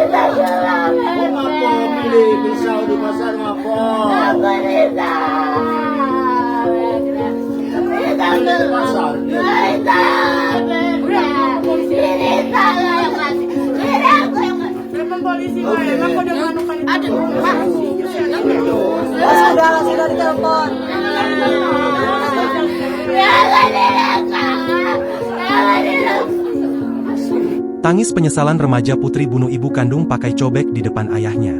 Mengapa beli pisau di pasar ngapa? Di pasar. Sudah ditelepon. Tangis penyesalan remaja putri bunuh ibu kandung pakai cobek di depan ayahnya.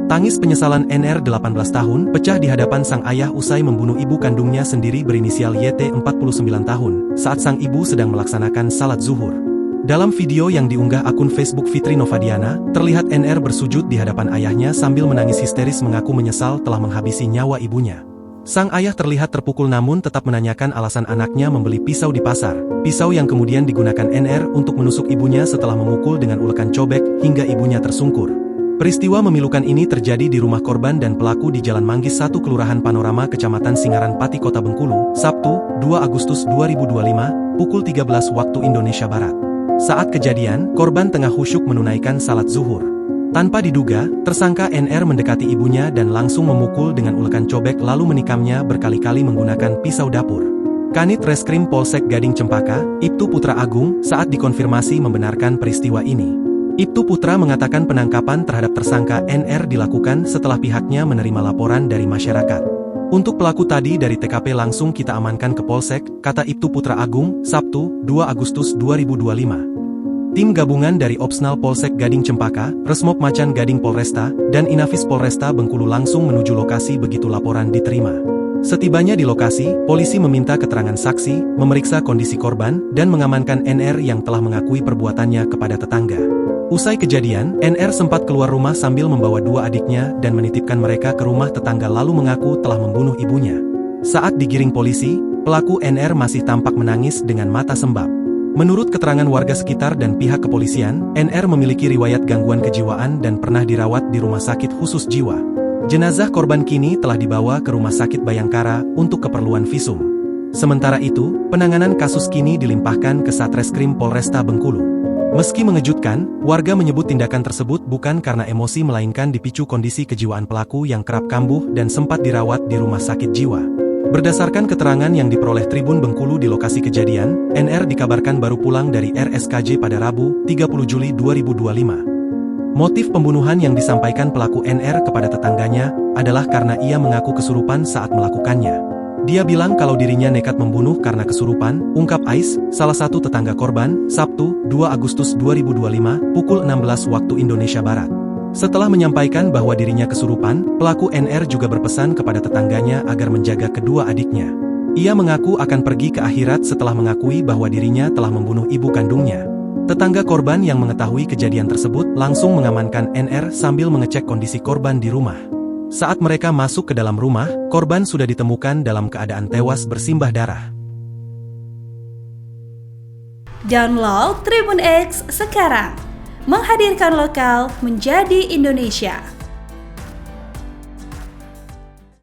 Tangis penyesalan NR 18 tahun pecah di hadapan sang ayah usai membunuh ibu kandungnya sendiri berinisial YT 49 tahun saat sang ibu sedang melaksanakan salat zuhur. Dalam video yang diunggah akun Facebook Fitri Novadiana, terlihat NR bersujud di hadapan ayahnya sambil menangis histeris mengaku menyesal telah menghabisi nyawa ibunya. Sang ayah terlihat terpukul namun tetap menanyakan alasan anaknya membeli pisau di pasar. Pisau yang kemudian digunakan NR untuk menusuk ibunya setelah memukul dengan ulekan cobek hingga ibunya tersungkur. Peristiwa memilukan ini terjadi di rumah korban dan pelaku di Jalan Manggis 1 Kelurahan Panorama Kecamatan Singaran Pati Kota Bengkulu, Sabtu, 2 Agustus 2025, pukul 13 waktu Indonesia Barat. Saat kejadian, korban tengah khusyuk menunaikan salat zuhur. Tanpa diduga, tersangka NR mendekati ibunya dan langsung memukul dengan ulekan cobek lalu menikamnya berkali-kali menggunakan pisau dapur. Kanit Reskrim Polsek Gading Cempaka, Ibtu Putra Agung, saat dikonfirmasi membenarkan peristiwa ini. Ibtu Putra mengatakan penangkapan terhadap tersangka NR dilakukan setelah pihaknya menerima laporan dari masyarakat. Untuk pelaku tadi dari TKP langsung kita amankan ke Polsek, kata Ibtu Putra Agung, Sabtu, 2 Agustus 2025. Tim gabungan dari Opsnal Polsek Gading Cempaka, Resmob Macan Gading Polresta, dan Inafis Polresta Bengkulu langsung menuju lokasi begitu laporan diterima. Setibanya di lokasi, polisi meminta keterangan saksi, memeriksa kondisi korban, dan mengamankan NR yang telah mengakui perbuatannya kepada tetangga. Usai kejadian, NR sempat keluar rumah sambil membawa dua adiknya dan menitipkan mereka ke rumah tetangga lalu mengaku telah membunuh ibunya. Saat digiring polisi, pelaku NR masih tampak menangis dengan mata sembab. Menurut keterangan warga sekitar dan pihak kepolisian, NR memiliki riwayat gangguan kejiwaan dan pernah dirawat di rumah sakit khusus jiwa. Jenazah korban kini telah dibawa ke Rumah Sakit Bayangkara untuk keperluan visum. Sementara itu, penanganan kasus kini dilimpahkan ke Satreskrim Polresta Bengkulu. Meski mengejutkan, warga menyebut tindakan tersebut bukan karena emosi melainkan dipicu kondisi kejiwaan pelaku yang kerap kambuh dan sempat dirawat di rumah sakit jiwa. Berdasarkan keterangan yang diperoleh Tribun Bengkulu di lokasi kejadian, NR dikabarkan baru pulang dari RSKJ pada Rabu, 30 Juli 2025. Motif pembunuhan yang disampaikan pelaku NR kepada tetangganya adalah karena ia mengaku kesurupan saat melakukannya. Dia bilang kalau dirinya nekat membunuh karena kesurupan, ungkap Ais, salah satu tetangga korban, Sabtu, 2 Agustus 2025, pukul 16 waktu Indonesia Barat. Setelah menyampaikan bahwa dirinya kesurupan, pelaku NR juga berpesan kepada tetangganya agar menjaga kedua adiknya. Ia mengaku akan pergi ke akhirat setelah mengakui bahwa dirinya telah membunuh ibu kandungnya. Tetangga korban yang mengetahui kejadian tersebut langsung mengamankan NR sambil mengecek kondisi korban di rumah. Saat mereka masuk ke dalam rumah, korban sudah ditemukan dalam keadaan tewas bersimbah darah. Download Tribun X sekarang. Menghadirkan lokal menjadi Indonesia.